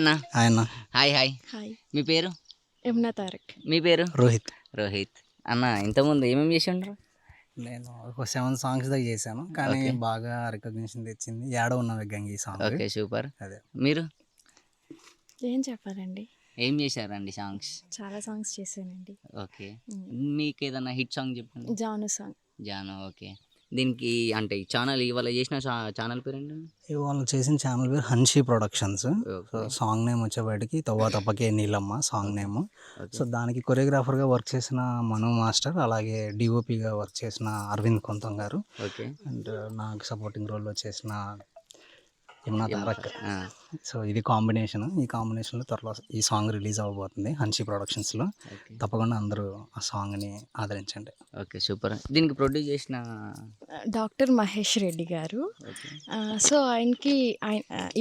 అన్న. ఆయన hi hi. Hi మీ పేరు? యమునా తారక్. మీ పేరు? రోహిత్. రోహిత్. అన్న ఇంతకుముందు ఏమేమి చేసి ఉండరు? నేను ఒక 7 సాంగ్స్ దాకా చేశాను కానీ Okay. బాగా రికగ్నిషన్ తెచ్చింది ఏడో ఉన్న గంగి సాంగ్. Okay super. అదే. మీరు ఏం చెప్పాలండి, ఏం చేశారండి సాంగ్స్? చాలా సాంగ్స్ చేశానండి. ఓకే. మీకు ఏదైనా హిట్ సాంగ్ చెప్పండి. జాను సాంగ్. జాను. ఓకే. దీనికి అంటే ఈ ఛానల్ ఇవాళ చేసిన ఛానల్ పేరు ఏంటండి? వాళ్ళు చేసిన ఛానల్ పేరు Hanshi productions. Okay. Song name వచ్చేవాడికి తవ్వ తప్పకే నీలమ్మ సాంగ్ నేమ్. ఓకే. సో దానికి కొరియోగ్రాఫర్గా వర్క్ చేసిన మను మాస్టర్, అలాగే డిఓపిగా వర్క్ చేసిన అరవింద్ కొంతం గారు, ఓకే. అండ్ నాకు సపోర్టింగ్ రోల్లో చేసిన యమునా తారక్. ఆ, సో ఇది కాంబినేషన్. ఈ కాంబినేషన్లో త్వరలో ఈ సాంగ్ రిలీజ్ అవ్వబోతుంది హన్షీ ప్రొడక్షన్స్లో. ఓకే. తప్పకుండా అందరూ ఆ సాంగ్ని ఆదరించండి. Okay super. దీనికి ప్రొడ్యూస్ చేసిన డాక్టర్ మహేష్ రెడ్డి గారు. ఓకే. సో ఆయనకి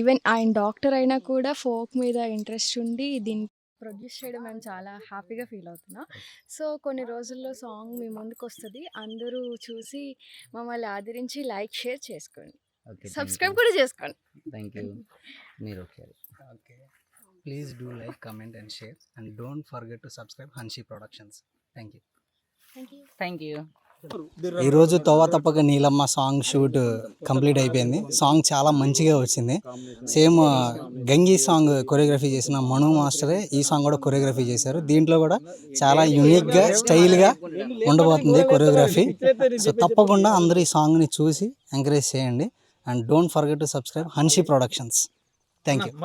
ఈవెన్ ఆయన డాక్టర్ అయినా కూడా ఫోక్ మీద ఇంట్రెస్ట్ ఉండి దీన్ని ప్రొడ్యూస్ చేయడం మేము చాలా హ్యాపీగా ఫీల్ అవుతున్నాం. సో కొన్ని రోజుల్లో సాంగ్ మీ ముందుకు వస్తుంది, అందరూ చూసి మమ్మల్ని ఆదరించి లైక్ షేర్ చేసుకోండి, ఓకే. సబ్స్క్రైబ్ కూడా చేసుకోండి. Thank you. మీరు ఒకసారి okay, please do like, comment and share and don't forget to subscribe Hanshi productions. Thank you. Thank you. ఈరోజు తోవ తప్పక నీలమ్మ సాంగ్ షూట్ కంప్లీట్ అయిపోయింది. సాంగ్ చాలా మంచిగా వచ్చింది. సేమ్ గంగి సాంగ్ కొరియోగ్రఫీ చేసిన మను మాస్టరే ఈ సాంగ్ కూడా కొరియోగ్రఫీ చేశారు. దీంట్లో కూడా చాలా యూనిక్గా స్టైల్గా ఉండబోతుంది కొరియోగ్రఫీ. సో తప్పకుండా అందరూ ఈ సాంగ్ని చూసి ఎంకరేజ్ చేయండి and don't forget to subscribe Hanshi productions. Thank you.